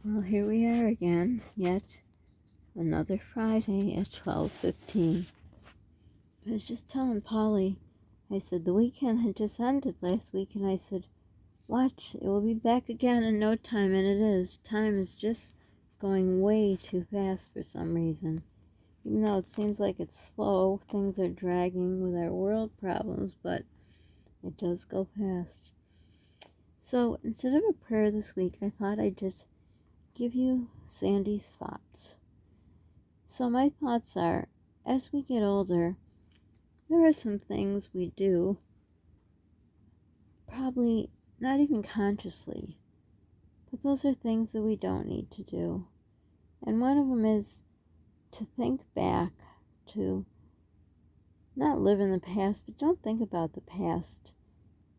Well, here we are again, yet another Friday at 12:15. I was just telling Polly, I said the weekend had just ended last week, and I said, watch, it will be back again in no time, and it is. Time is just going way too fast for some reason. Even though it seems like it's slow, things are dragging with our world problems, but it does go fast. So instead of a prayer this week, I thought I'd just give you Sandy's thoughts. So my thoughts are, as we get older, there are some things we do, probably not even consciously, but those are things that we don't need to do. And one of them is to think back, to not live in the past, but don't think about the past,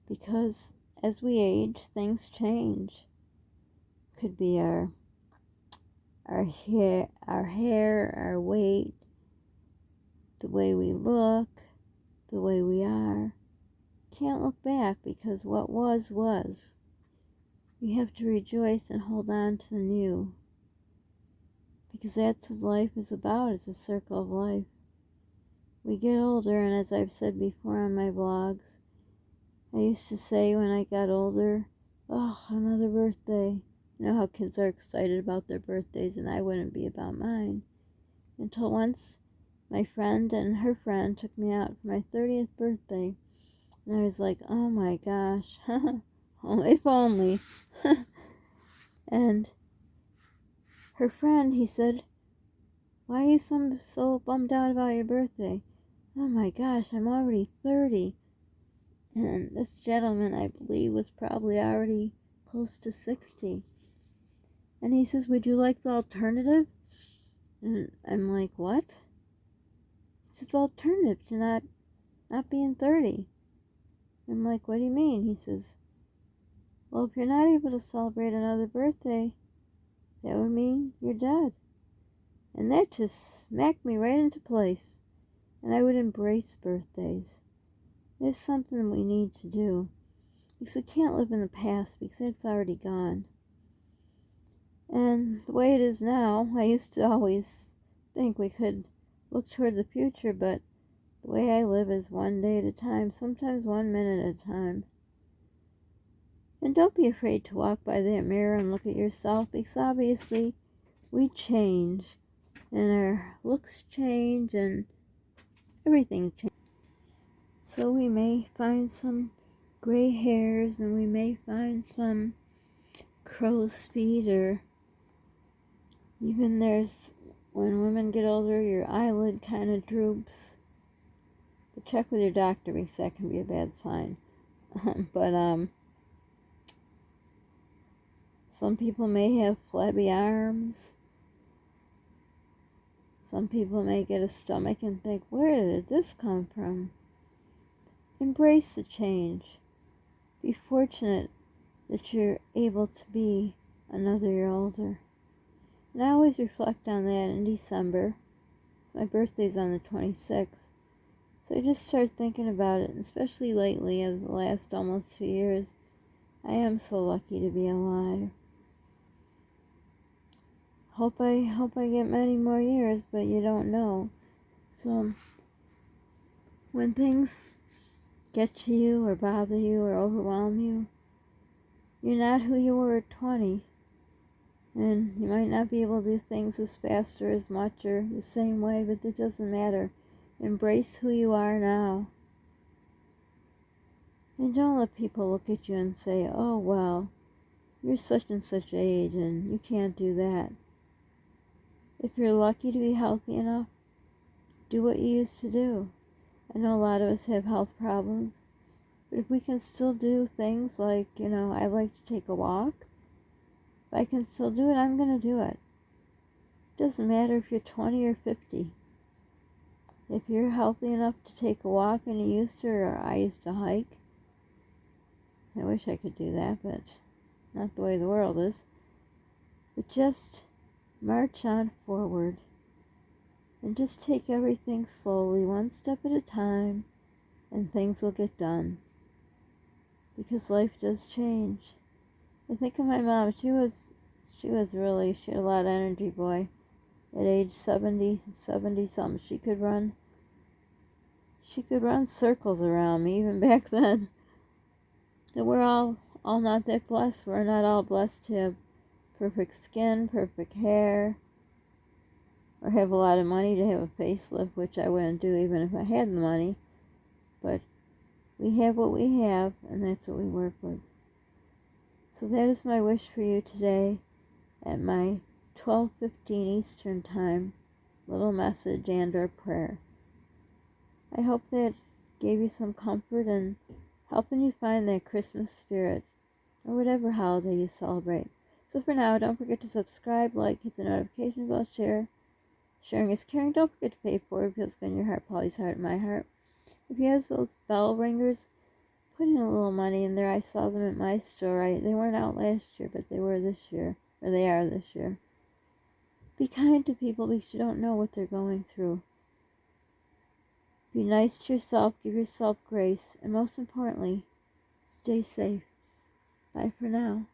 because as we age, things change. Could be our hair, our weight, the way we look, the way we are. Can't look back, because what was. We have to rejoice and hold on to the new, because that's what life is about. It's a circle of life. We get older, and as I've said before on my blogs, I used to say when I got older, oh, another birthday. You know how kids are excited about their birthdays, and I wouldn't be about mine. Until once, my friend and her friend took me out for my 30th birthday, and I was like, oh my gosh, if only. And her friend, he said, why are you so bummed out about your birthday? Oh my gosh, I'm already 30. And this gentleman, I believe, was probably already close to 60. And he says, would you like the alternative? And I'm like, what? He says, alternative to not being 30. I'm like, what do you mean? He says, well, if you're not able to celebrate another birthday, that would mean you're dead. And that just smacked me right into place. And I would embrace birthdays. It's something we need to do, because we can't live in the past, because it's already gone. And the way it is now, I used to always think we could look toward the future, but the way I live is one day at a time, sometimes 1 minute at a time. And don't be afraid to walk by that mirror and look at yourself, because obviously we change, and our looks change, and everything changes. So we may find some gray hairs, and we may find some crow's feet, or even when women get older, your eyelid kind of droops. But check with your doctor, because that can be a bad sign. But some people may have flabby arms. Some people may get a stomach and think, where did this come from? Embrace the change. Be fortunate that you're able to be another year older. And I always reflect on that in December. My birthday's on the 26th. So I just start thinking about it, especially lately, of the last almost 2 years. I am so lucky to be alive. Hope I get many more years, but you don't know. So when things get to you or bother you or overwhelm you, you're not who you were at 20. And you might not be able to do things as fast or as much or the same way, but it doesn't matter. Embrace who you are now. And don't let people look at you and say, oh, well, you're such and such age and you can't do that. If you're lucky to be healthy enough, do what you used to do. I know a lot of us have health problems, but if we can still do things like, I like to take a walk, if I can still do it, I'm going to do it. It doesn't matter if you're 20 or 50. If you're healthy enough to take a walk and you used to, or I used to hike, I wish I could do that, but not the way the world is. But just march on forward and just take everything slowly, one step at a time, and things will get done. Because life does change. I think of my mom. She had a lot of energy, boy. At age 70 something, she could run circles around me even back then. And we're all not that blessed. We're not all blessed to have perfect skin, perfect hair, or have a lot of money to have a facelift, which I wouldn't do even if I had the money. But we have what we have, and that's what we work with. So that is my wish for you today at my 12:15 Eastern Time little message and or prayer. I hope that gave you some comfort and helping you find that Christmas spirit or whatever holiday you celebrate. So for now, don't forget to subscribe, like, hit the notification bell, share. Sharing is caring. Don't forget to pay it forward. Feels good in your heart, Polly's heart, my heart. If you have those bell ringers, put in a little money in there. I saw them at my store. They weren't out last year, but they were this year. Or they are this year. Be kind to people because you don't know what they're going through. Be nice to yourself. Give yourself grace. And most importantly, stay safe. Bye for now.